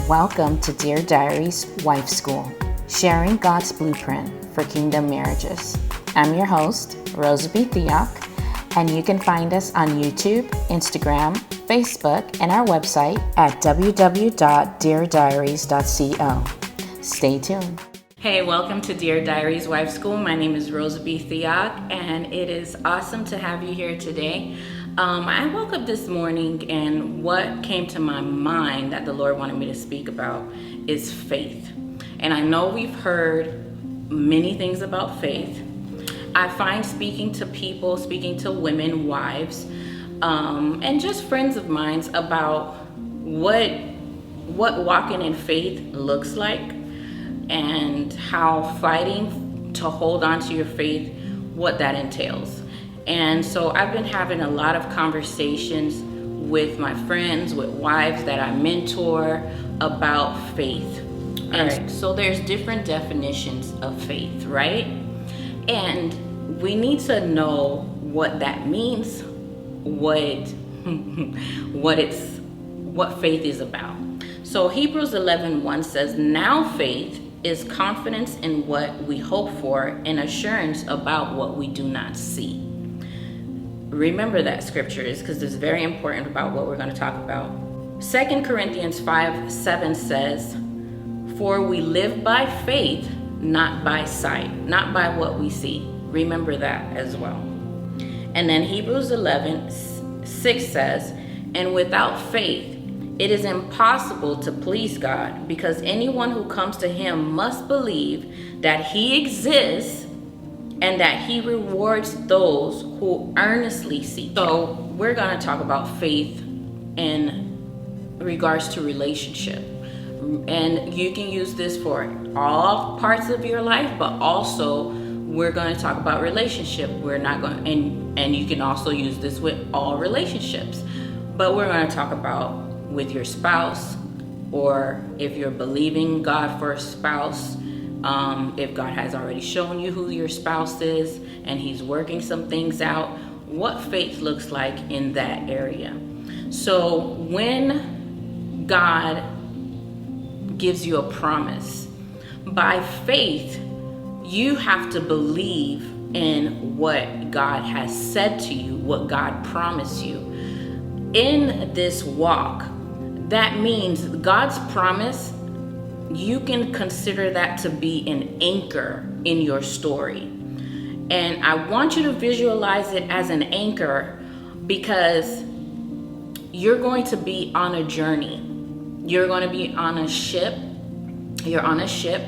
Welcome to Dear Diaries Wife School, sharing God's blueprint for kingdom marriages. I'm your host, Roserbie Theoc, and you can find us on YouTube, Instagram, Facebook, and our website at www.deardiaries.co. Stay tuned. Hey, welcome to Dear Diaries Wife School. My name is Roserbie Theoc, and it is awesome to have you here today. I woke up this morning and what came to my mind that the Lord wanted me to speak about is faith. And I know we've heard many things about faith. I find speaking to people, speaking to women, wives, and just friends of mine about what walking in faith looks like and how fighting to hold on to your faith, what that entails. And so I've been having a lot of conversations with my friends, with wives that I mentor about faith. And so there's different definitions of faith, right? And we need to know what that means, what faith is about. So Hebrews 11:1 says, "Now faith is confidence in what we hope for and assurance about what we do not see." Remember that scripture is because it's very important about what we're going to talk about. 2 Corinthians 5:7 says, "For we live by faith, not by sight," not by what we see. Remember that as well. And then Hebrews 11:6 says, "And without faith, it is impossible to please God, because anyone who comes to him must believe that he exists and that he rewards those who earnestly seek." So we're going to talk about faith in regards to relationship. And you can use this for all parts of your life, but also we're going to talk about relationship. We're not going, and you can also use this with all relationships. But we're going to talk about with your spouse, or if you're believing God for a spouse, if God has already shown you who your spouse is and he's working some things out, what faith looks like in that area. So when God gives you a promise, by faith, you have to believe in what God has said to you, what God promised you. In this walk, that means God's promise, you can consider that to be an anchor in your story. And I want you to visualize it as an anchor, because you're going to be on a journey. You're going to be on a ship. You're on a ship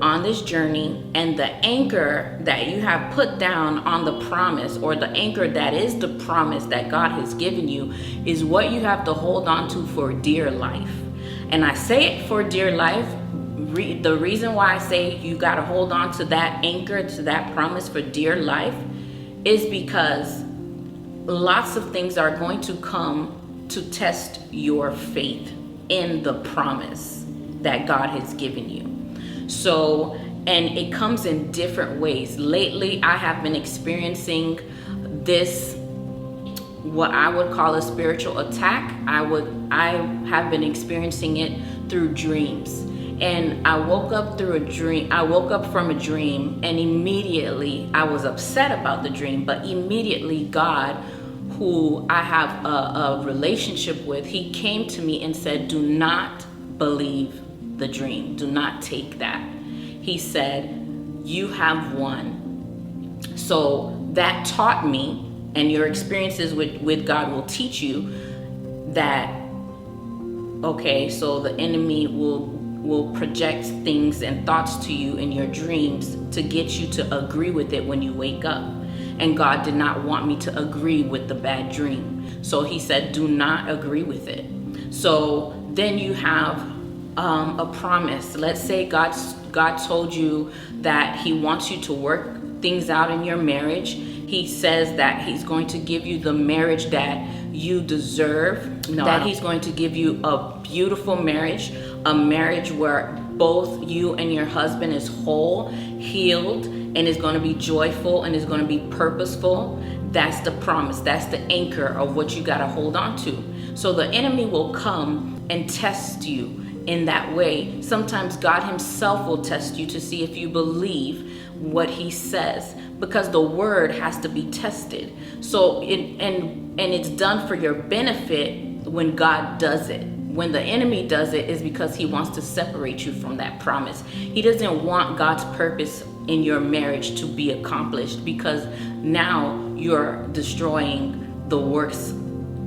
on this journey, and the anchor that you have put down on the promise, or the anchor that is the promise that God has given you, is what you have to hold on to for dear life. And I say it for dear life. The reason why I say you got to hold on to that anchor, to that promise for dear life, is because lots of things are going to come to test your faith in the promise that God has given you. So, and it comes in different ways. Lately, I have been experiencing this, what I would call a spiritual attack. I have been experiencing it through dreams. And I woke up from a dream, and immediately I was upset about the dream, but immediately God, who I have a relationship with, he came to me and said, "Do not believe the dream. Do not take that." He said, "You have won." So that taught me, and your experiences with God will teach you that, okay, so the enemy will project things and thoughts to you in your dreams to get you to agree with it when you wake up. And God did not want me to agree with the bad dream. So he said, "Do not agree with it." So then you have a promise. Let's say God told you that he wants you to work things out in your marriage. He says that he's going to give you the marriage that you deserve, that he's going to give you a beautiful marriage, a marriage where both you and your husband is whole, healed, and is going to be joyful and is going to be purposeful. That's the promise. That's the anchor of what you got to hold on to. So the enemy will come and test you in that way. Sometimes God himself will test you to see if you believe what he says, because the word has to be tested. So and it's done for your benefit when God does it. When the enemy does it is because he wants to separate you from that promise. He doesn't want God's purpose in your marriage to be accomplished, because now you're destroying the works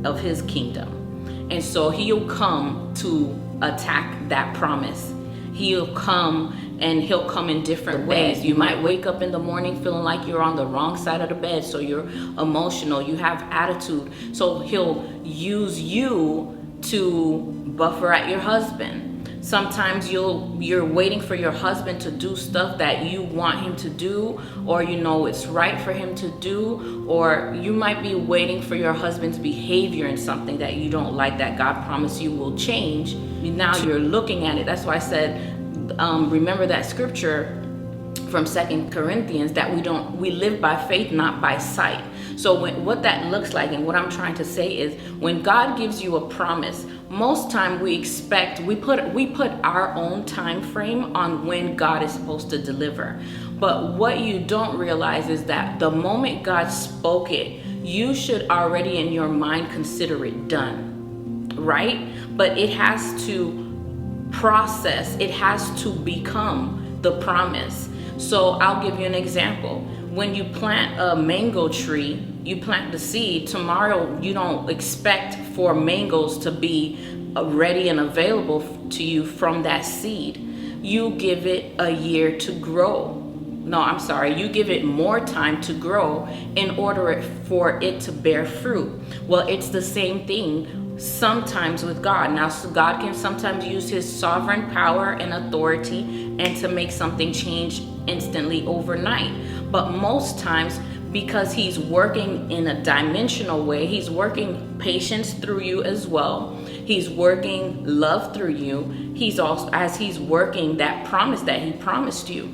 of his kingdom. And so he'll come to attack that promise. He'll come in different ways. You might wake up in the morning feeling like you're on the wrong side of the bed, so you're emotional, you have attitude. So he'll use you to buffer at your husband. Sometimes you're waiting for your husband to do stuff that you want him to do, or you know it's right for him to do, or you might be waiting for your husband's behavior in something that you don't like that God promised you will change. Now you're looking at it. That's why I said, remember that scripture from 2 Corinthians that we live by faith, not by sight. So what that looks like, and what I'm trying to say is, when God gives you a promise, most time we put our own time frame on when God is supposed to deliver. But what you don't realize is that the moment God spoke it, you should already in your mind consider it done, right? But it has to process, it has to become the promise. So I'll give you an example. When you plant a mango tree, you plant the seed. Tomorrow, you don't expect for mangoes to be ready and available to you from that seed. You give it a year to grow. No, I'm sorry. You give it more time to grow in order for it to bear fruit. Well, it's the same thing sometimes with God. Now, so God can sometimes use his sovereign power and authority and to make something change instantly overnight. But most times, because he's working in a dimensional way, he's working patience through you as well. He's working love through you. He's also, as he's working that promise that he promised you.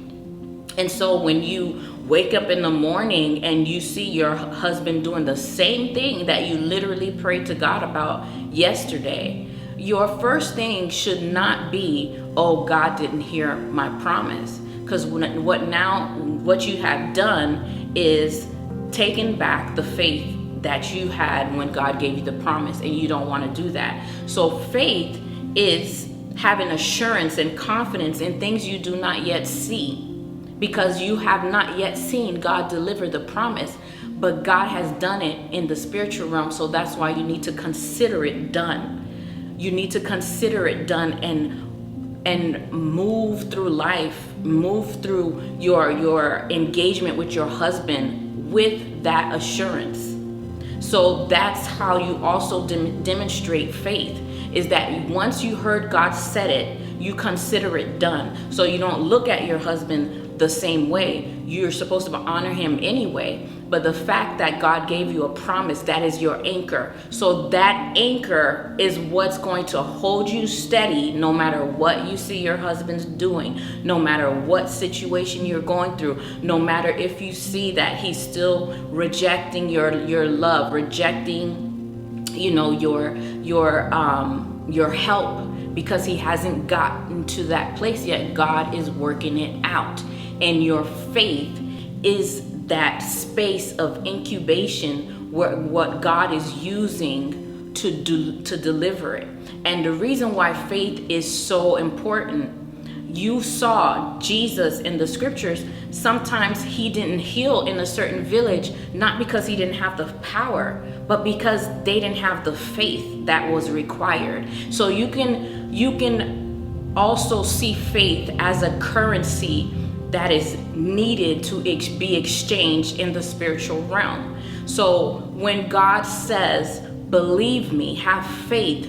And so when you wake up in the morning and you see your husband doing the same thing that you literally prayed to God about yesterday, your first thing should not be, oh, God didn't hear my promise. Because what you have done is taken back the faith that you had when God gave you the promise, and you don't want to do that. So faith is having assurance and confidence in things you do not yet see, because you have not yet seen God deliver the promise, but God has done it in the spiritual realm. So that's why you need to consider it done. You need to consider it done and move through life, move through your engagement with your husband with that assurance. So that's how you also demonstrate faith, is that once you heard God said it, you consider it done. So you don't look at your husband the same way. You're supposed to honor him anyway. But the fact that God gave you a promise, that is your anchor. So that anchor is what's going to hold you steady no matter what you see your husband's doing, no matter what situation you're going through, no matter if you see that he's still rejecting your love, rejecting, your help, because he hasn't gotten to that place yet. God is working it out. And your faith is that space of incubation where what God is using to deliver it. And the reason why faith is so important, you saw Jesus in the scriptures. Sometimes he didn't heal in a certain village, not because he didn't have the power, but because they didn't have the faith that was required. So you can also see faith as a currency that is needed to be exchanged in the spiritual realm. So when God says, believe me, have faith,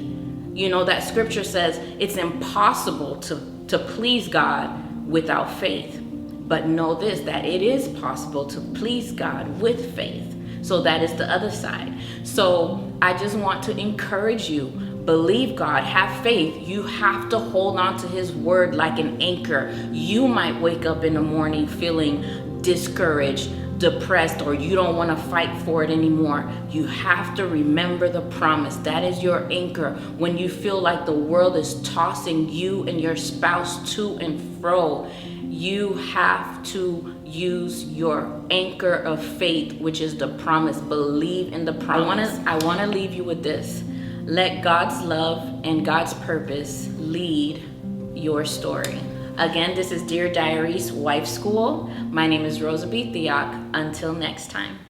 that scripture says it's impossible to please God without faith. But know this, that it is possible to please God with faith. So that is the other side. So I just want to encourage you, believe God, have faith. You have to hold on to his word like an anchor. You might wake up in the morning feeling discouraged, depressed or you don't want to fight for it anymore, you have to remember the promise. That is your anchor. When you feel like the world is tossing you and your spouse to and fro, you have to use your anchor of faith, which is the promise. Believe in the promise. I want to leave you with this. Let God's love and God's purpose lead your story. Again, this is Dear Diaries Wife School. My name is Roserbie Theoc. Until next time.